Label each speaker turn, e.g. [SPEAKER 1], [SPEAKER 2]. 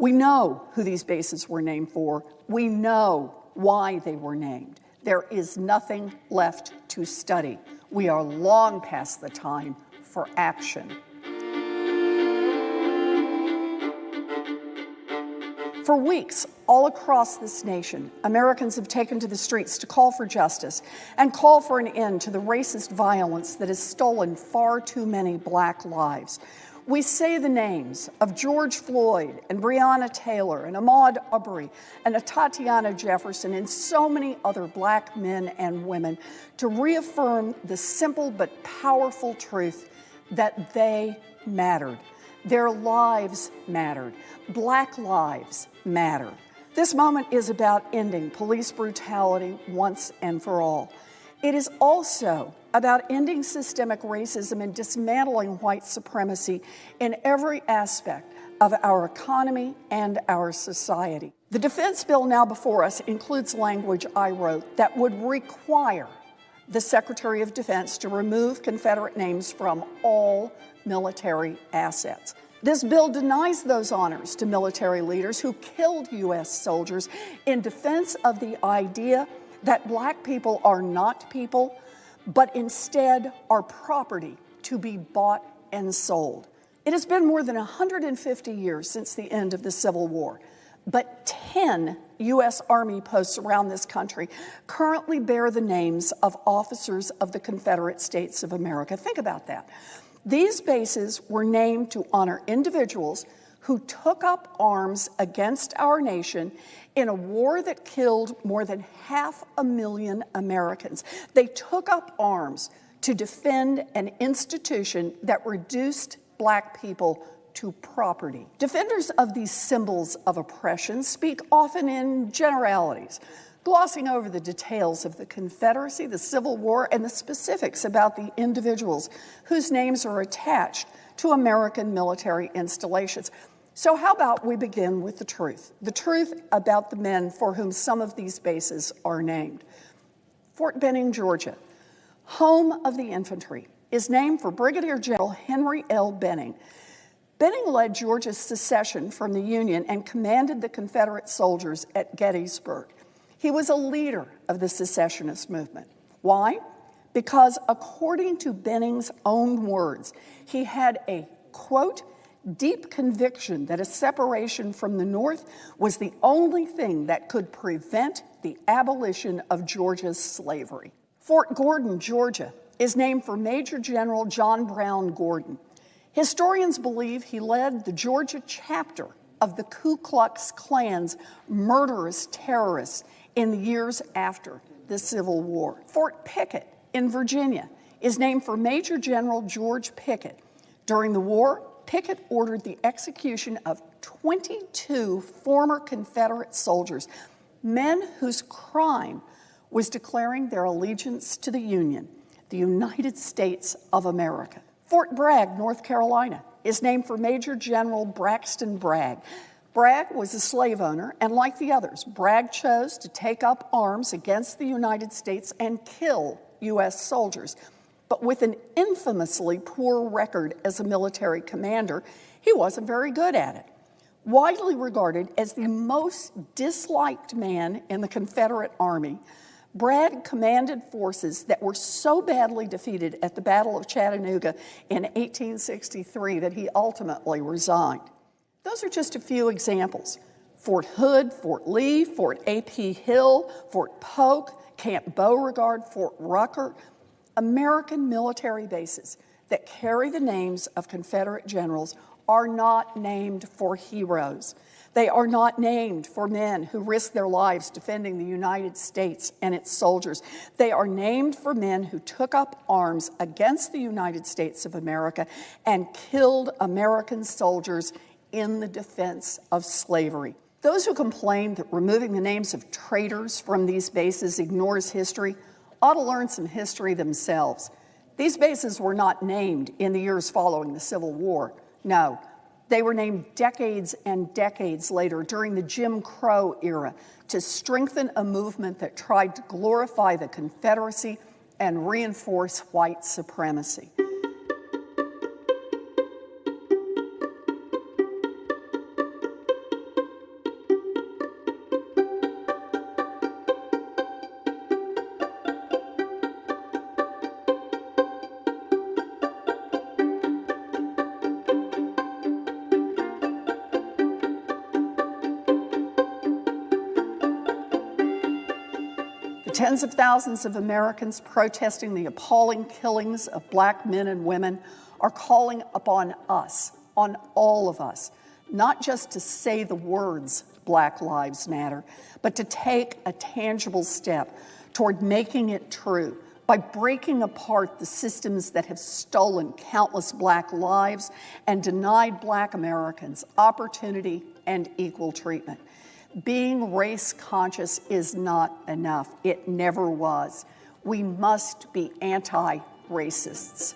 [SPEAKER 1] We know who these bases were named for. We know why they were named. There is nothing left to study. We are long past the time for action. For weeks, all across this nation, Americans have taken to the streets to call for justice and call for an end to the racist violence that has stolen far too many Black lives. We say the names of George Floyd and Breonna Taylor and Ahmaud Arbery and Tatiana Jefferson and so many other Black men and women to reaffirm the simple but powerful truth that they mattered. Their lives mattered. Black lives matter. This moment is about ending police brutality once and for all. It is also about ending systemic racism and dismantling white supremacy in every aspect of our economy and our society. The defense bill now before us includes language I wrote that would require the Secretary of Defense to remove Confederate names from all military assets. This bill denies those honors to military leaders who killed U.S. soldiers in defense of the idea that Black people are not people, but instead are property to be bought and sold. It has been more than 150 years since the end of the Civil War, but 10 U.S. Army posts around this country currently bear the names of officers of the Confederate States of America. Think about that. These bases were named to honor individuals who took up arms against our nation in a war that killed more than 500,000 Americans. They took up arms to defend an institution that reduced Black people to property. Defenders of these symbols of oppression speak often in generalities, glossing over the details of the Confederacy, the Civil War, and the specifics about the individuals whose names are attached to American military installations. So how about we begin with the truth about the men for whom some of these bases are named. Fort Benning, Georgia, home of the infantry, is named for Brigadier General Henry L. Benning. Benning led Georgia's secession from the Union and commanded the Confederate soldiers at Gettysburg. He was a leader of the secessionist movement. Why? Because according to Benning's own words, he had a, quote, deep conviction that a separation from the North was the only thing that could prevent the abolition of Georgia's slavery. Fort Gordon, Georgia, is named for Major General John Brown Gordon. Historians believe he led the Georgia chapter of the Ku Klux Klan's murderous terrorists in the years after the Civil War. Fort Pickett in Virginia is named for Major General George Pickett. During the war, Pickett ordered the execution of 22 former Confederate soldiers, men whose crime was declaring their allegiance to the Union, the United States of America. Fort Bragg, North Carolina, is named for Major General Braxton Bragg. Bragg was a slave owner, and like the others, Bragg chose to take up arms against the United States and kill U.S. soldiers. But with an infamously poor record as a military commander, he wasn't very good at it. Widely regarded as the most disliked man in the Confederate Army, Bragg commanded forces that were so badly defeated at the Battle of Chattanooga in 1863 that he ultimately resigned. Those are just a few examples. Fort Hood, Fort Lee, Fort A.P. Hill, Fort Polk, Camp Beauregard, Fort Rucker, American military bases that carry the names of Confederate generals are not named for heroes. They are not named for men who risked their lives defending the United States and its soldiers. They are named for men who took up arms against the United States of America and killed American soldiers in the defense of slavery. Those who complain that removing the names of traitors from these bases ignores history ought to learn some history themselves. These bases were not named in the years following the Civil War. No, they were named decades and decades later during the Jim Crow era to strengthen a movement that tried to glorify the Confederacy and reinforce white supremacy. Tens of thousands of Americans protesting the appalling killings of black men and women are calling upon us, on all of us, not just to say the words Black Lives Matter, but to take a tangible step toward making it true by breaking apart the systems that have stolen countless black lives and denied black Americans opportunity and equal treatment. Being race conscious is not enough. It never was. We must be anti-racists.